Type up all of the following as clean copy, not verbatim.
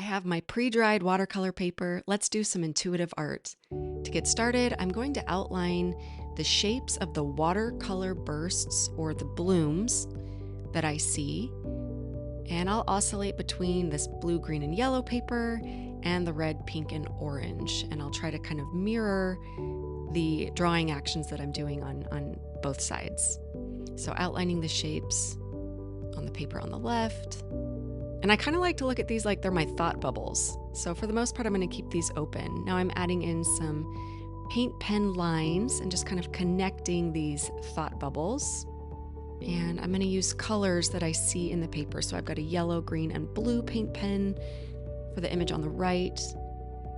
have my pre-dried watercolor paper. Let's do some intuitive art. To get started, I'm going to outline the shapes of the watercolor bursts or the blooms that I see. And I'll oscillate between this blue, green, and yellow paper and the red, pink, and orange. And I'll try to kind of mirror the drawing actions that I'm doing on both sides. So outlining the shapes on the paper on the left. And I kind of like to look at these like they're my thought bubbles. So for the most part, I'm going to keep these open. Now I'm adding in some paint pen lines and just kind of connecting these thought bubbles. And I'm going to use colors that I see in the paper. So I've got a yellow, green, and blue paint pen for the image on the right.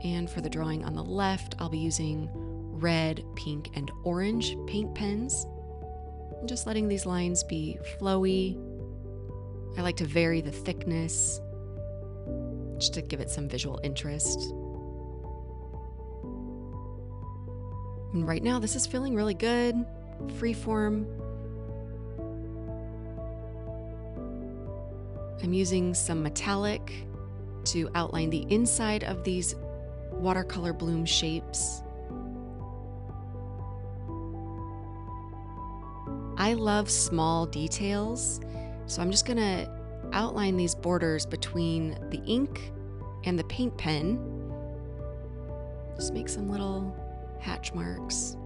And for the drawing on the left, I'll be using red, pink, and orange paint pens. I'm just letting these lines be flowy. I like to vary the thickness just to give it some visual interest. And right now, this is feeling really good, freeform. I'm using some metallic to outline the inside of these watercolor bloom shapes. I love small details, so I'm just gonna outline these borders between the ink and the paint pen. Just make some little hatch marks.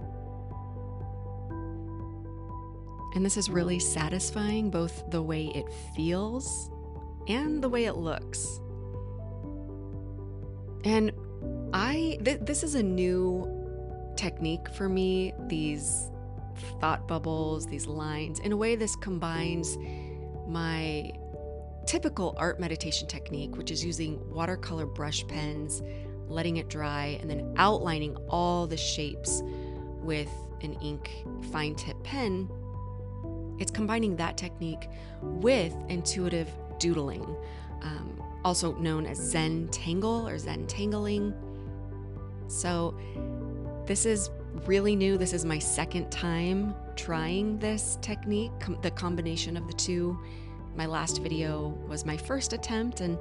And this is really satisfying, both the way it feels and the way it looks. And this is a new technique for me, these thought bubbles, these lines. In a way, this combines my typical art meditation technique, which is using watercolor brush pens, letting it dry, and then outlining all the shapes with an ink fine tip pen. It's combining that technique with intuitive doodling, also known as zentangle or zentangling. So this is really new. This is my second time trying this technique, the combination of the two. My last video was my first attempt, and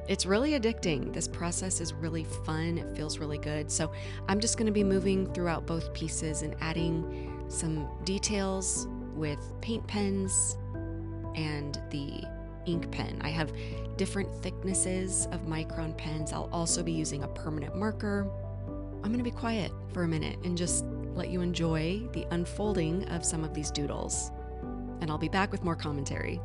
it's really addicting. This process is really fun. It feels really good. So I'm just going to be moving throughout both pieces and adding some details with paint pens and the ink pen. I have different thicknesses of micron pens. I'll also be using a permanent marker. I'm going to be quiet for a minute and just let you enjoy the unfolding of some of these doodles. And I'll be back with more commentary.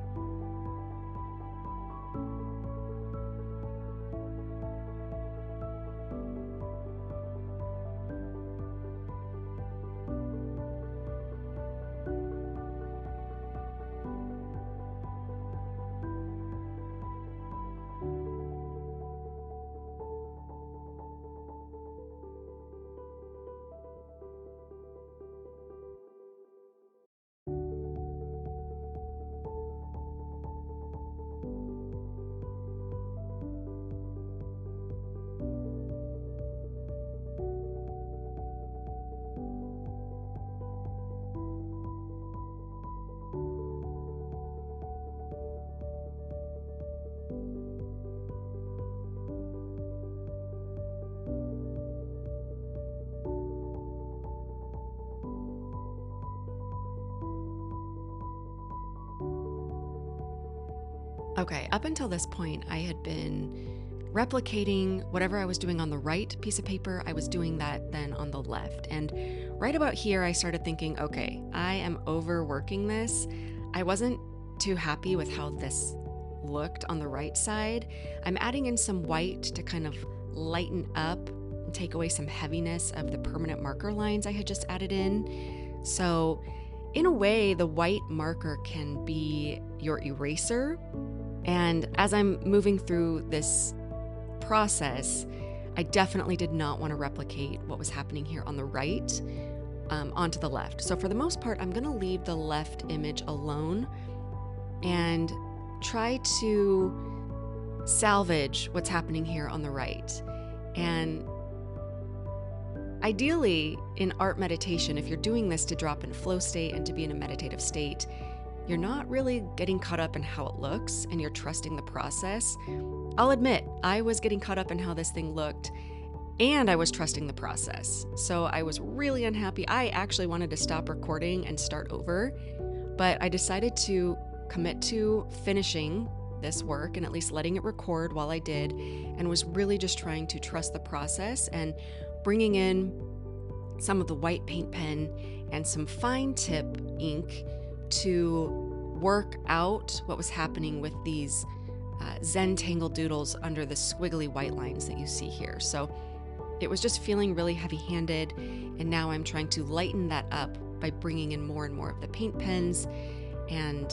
Okay, up until this point, I had been replicating whatever I was doing on the right piece of paper. I was doing that then on the left. And right about here, I started thinking, okay, I am overworking this. I wasn't too happy with how this looked on the right side. I'm adding in some white to kind of lighten up and take away some heaviness of the permanent marker lines I had just added in. So in a way, the white marker can be your eraser. And as I'm moving through this process, I definitely did not want to replicate what was happening here on the right onto the left. So for the most part, I'm going to leave the left image alone and try to salvage what's happening here on the right. And ideally, in art meditation, if you're doing this to drop in flow state and to be in a meditative state, you're not really getting caught up in how it looks and you're trusting the process. I'll admit, I was getting caught up in how this thing looked and I was trusting the process. So I was really unhappy. I actually wanted to stop recording and start over, but I decided to commit to finishing this work and at least letting it record while I did, and was really just trying to trust the process and bringing in some of the white paint pen and some fine tip ink to work out what was happening with these zentangle doodles under the squiggly white lines that you see here. So it was just feeling really heavy-handed, and now I'm trying to lighten that up by bringing in more and more of the paint pens. And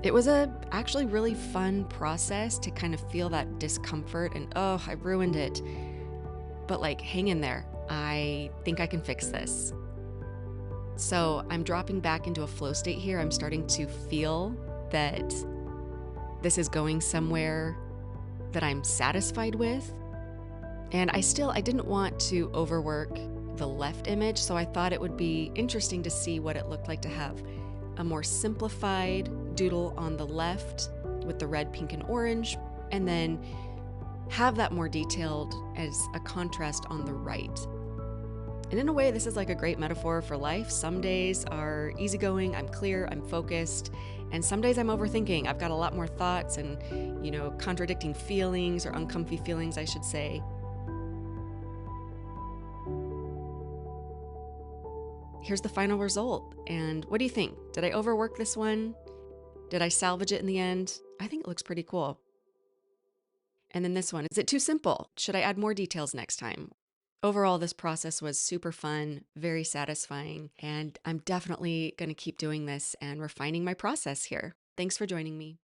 it was a actually really fun process to kind of feel that discomfort and, oh, I ruined it. But like, hang in there. I think I can fix this. So I'm dropping back into a flow state here. I'm starting to feel that this is going somewhere that I'm satisfied with. And I didn't want to overwork the left image, so I thought it would be interesting to see what it looked like to have a more simplified doodle on the left with the red, pink, and orange, and then have that more detailed as a contrast on the right. And in a way, this is like a great metaphor for life. Some days are easygoing, I'm clear, I'm focused, and some days I'm overthinking. I've got a lot more thoughts and, contradicting feelings or uncomfy feelings, I should say. Here's the final result. And what do you think? Did I overwork this one? Did I salvage it in the end? I think it looks pretty cool. And then this one, is it too simple? Should I add more details next time? Overall, this process was super fun, very satisfying, and I'm definitely going to keep doing this and refining my process here. Thanks for joining me.